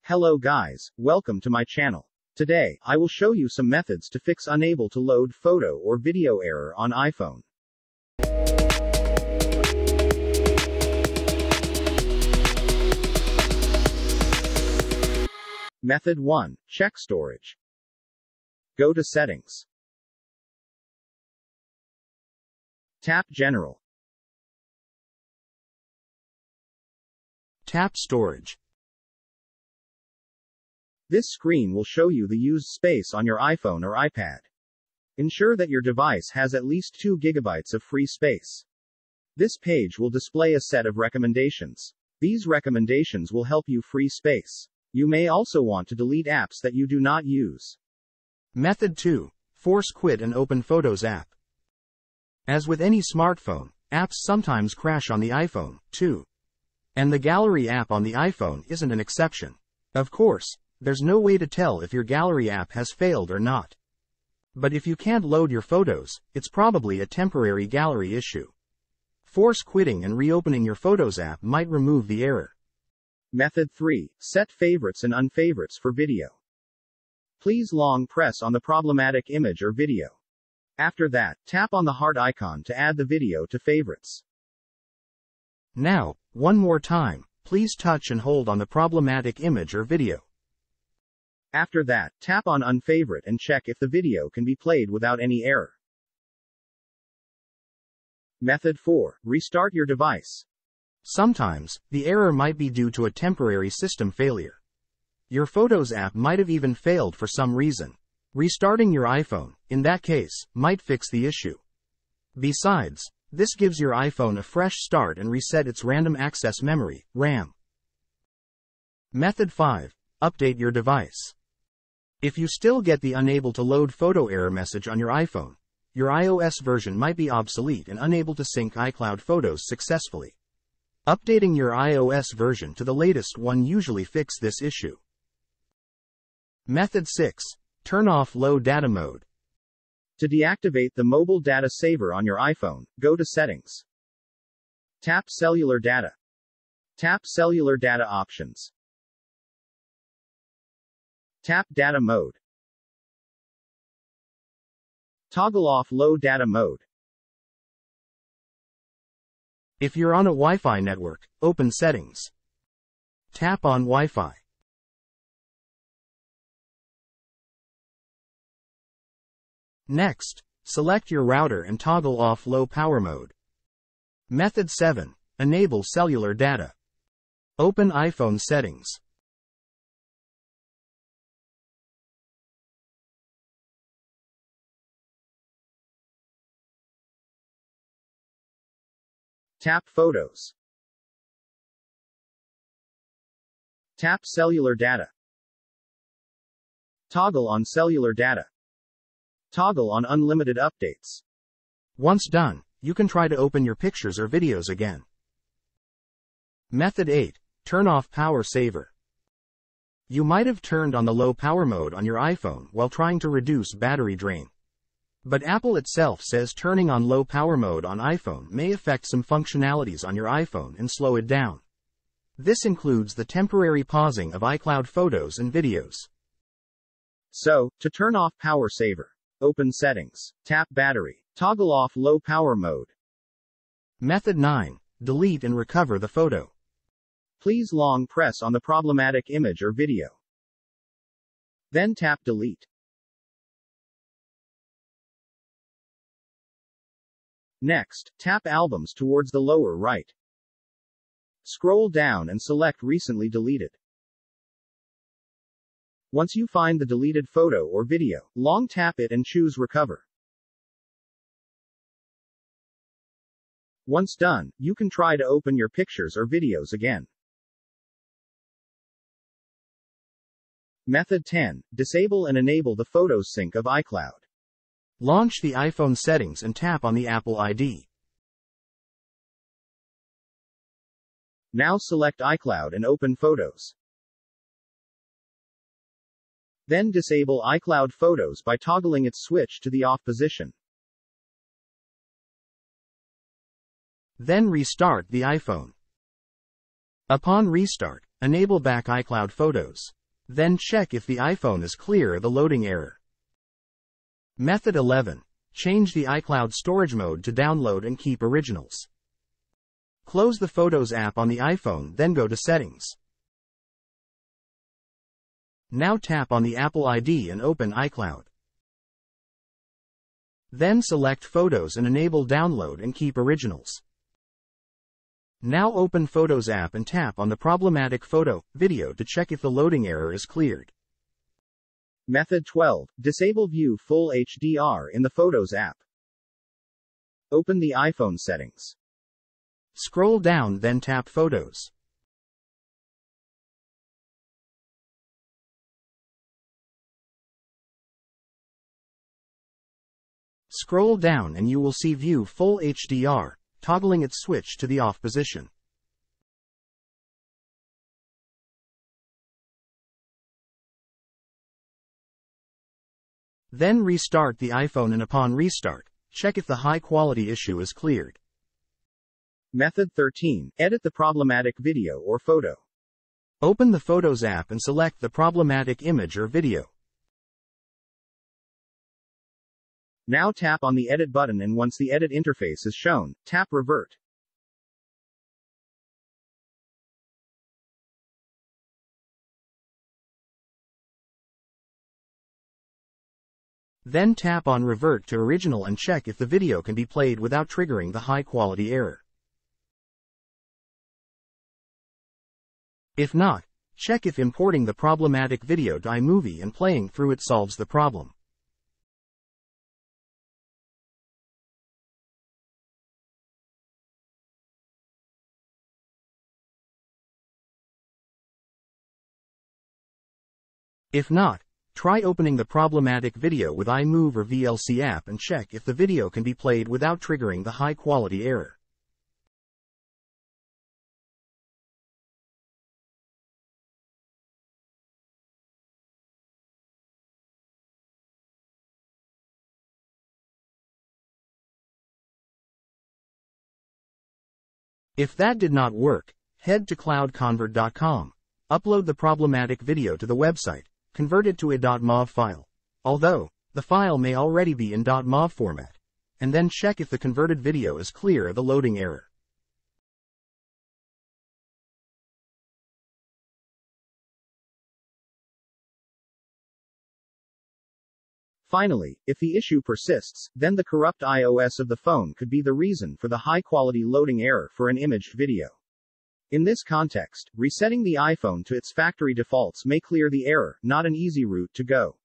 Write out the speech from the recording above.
Hello guys, welcome to my channel. Today, I will show you some methods to fix unable to load photo or video error on iPhone. Method 1. Check storage. Go to Settings. Tap General. Tap Storage. This screen will show you the used space on your iPhone or iPad. Ensure that your device has at least 2 GB of free space. This page will display a set of recommendations. These recommendations will help you free space. You may also want to delete apps that you do not use. Method 2. Force quit an open Photos app. As with any smartphone, apps sometimes crash on the iPhone, too. And the Gallery app on the iPhone isn't an exception. Of course, there's no way to tell if your Gallery app has failed or not. But if you can't load your photos, it's probably a temporary Gallery issue. Force quitting and reopening your Photos app might remove the error. Method 3. Set favorites and unfavorites for video. Please long press on the problematic image or video. After that, tap on the heart icon to add the video to favorites. Now, one more time, please touch and hold on the problematic image or video. After that, tap on Unfavorite and check if the video can be played without any error. Method 4. Restart your device. Sometimes, the error might be due to a temporary system failure. Your Photos app might have even failed for some reason. Restarting your iPhone, in that case, might fix the issue. Besides, this gives your iPhone a fresh start and reset its random access memory, RAM. Method 5. Update your device. If you still get the unable to load photo error message on your iPhone, your iOS version might be obsolete and unable to sync iCloud photos successfully. Updating your iOS version to the latest one usually fixes this issue. Method 6. Turn off low data mode. To deactivate the mobile data saver on your iPhone, go to Settings. Tap Cellular Data. Tap Cellular Data Options. Tap Data Mode. Toggle off low data mode. If you're on a Wi-Fi network, open Settings. Tap on Wi-Fi. Next, select your router and toggle off low power mode. Method 7. Enable cellular data. Open iPhone settings. Tap Photos. Tap Cellular Data. Toggle on Cellular Data. Toggle on Unlimited Updates. Once done, you can try to open your pictures or videos again. Method 8. Turn off Power Saver. You might have turned on the low power mode on your iPhone while trying to reduce battery drain. But Apple itself says turning on low power mode on iPhone may affect some functionalities on your iPhone and slow it down. This includes the temporary pausing of iCloud photos and videos. So, to turn off Power Saver, open Settings, tap Battery, toggle off low power mode. Method 9. Delete and recover the photo. Please long press on the problematic image or video. Then tap Delete. Next, tap Albums towards the lower right. Scroll down and select Recently Deleted. Once you find the deleted photo or video, long tap it and choose Recover. Once done, you can try to open your pictures or videos again. Method 10. Disable and enable the Photos sync of iCloud. Launch the iPhone settings and tap on the Apple ID. Now select iCloud and open Photos. Then disable iCloud Photos by toggling its switch to the off position. Then restart the iPhone. Upon restart, Enable back iCloud Photos. Then check if the iPhone is clear of the loading error. Method 11. Change the iCloud storage mode to download and keep originals. Close the Photos app on the iPhone, then go to Settings. Now tap on the Apple ID and open iCloud. Then select Photos and enable Download and Keep Originals. Now open Photos app and tap on the problematic photo, video to check if the loading error is cleared. Method 12. Disable View Full HDR in the Photos app. Open the iPhone settings. Scroll down, then tap Photos. Scroll down and you will see View Full HDR, toggling its switch to the off position. Then restart the iPhone and upon restart, check if the high quality issue is cleared. Method 13. Edit the problematic video or photo. Open the Photos app and select the problematic image or video. Now tap on the Edit button and once the edit interface is shown, tap Revert. Then tap on Revert to Original and check if the video can be played without triggering the high quality error. If not, check if importing the problematic video to iMovie and playing through it solves the problem. If not, try opening the problematic video with iMovie or VLC app and check if the video can be played without triggering the high quality error. If that did not work, head to cloudconvert.com. Upload the problematic video to the website, convert it to a .mov file, although the file may already be in .mov format, and then check if the converted video is clear of the loading error. Finally, if the issue persists, then the corrupt iOS of the phone could be the reason for the high-quality loading error for an imaged video. In this context, resetting the iPhone to its factory defaults may clear the error, not an easy route to go.